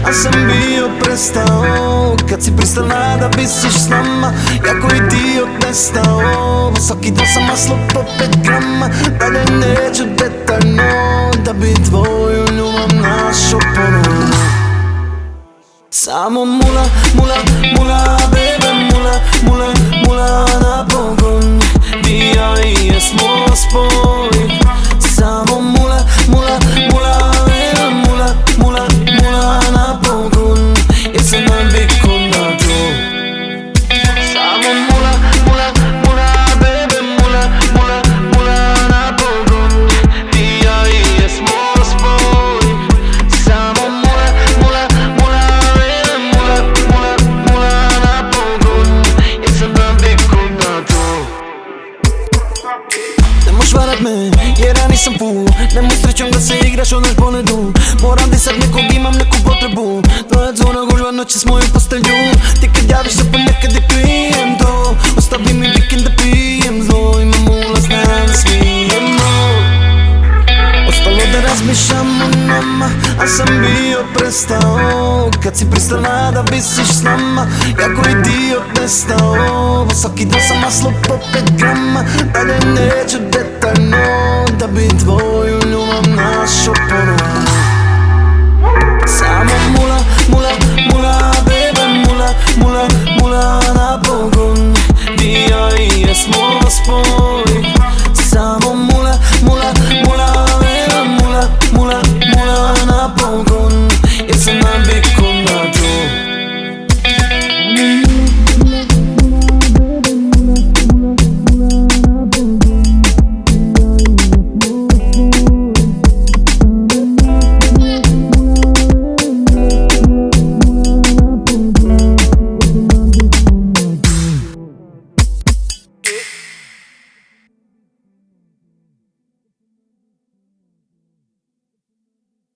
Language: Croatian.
a sam bio prestao kad si pristala da visiš s nama. Ja koji dio testao, svaki dan sam maslo po 5 grama. Dalje neću detaljno, da bi tvoju ljubav našo ponovno. Samo mula, mula, mula, bebe, mula, mula, mula na pogon. Ti ja i jesmo spoj. Samo mula, mula, mula, bebe, mula, mula, mula na pogon. Jer se naviku na to. Samo mula, mula, mula, bebe, mula, mula, mula na pogon. Ti ja i jesmo spoj. Samo mula, mula, mula, bebe, mula, mula, mula na pogon. Jer se naviku na to. Nemoj varat me, jer ja nisam fu. Nemoj srećom da se igraš od naš ponedu. Moram disat nekog, imam neku potrebu. Tvoja zona gužva noći s moju postelju. Ti kad javiš se ponekad i pijem to. Ostavi mi vikend da pijem zlo. Imam ulaz, znam smijemo. Ostalo da razmišljam o nama, a sam bio prestao kad si pristala da visiš s nama. Ja koji dio testao, svaki dan sam maslo po 5 grama. Dalje neću detaljno, da bi tvoju ljubav našo ponovno.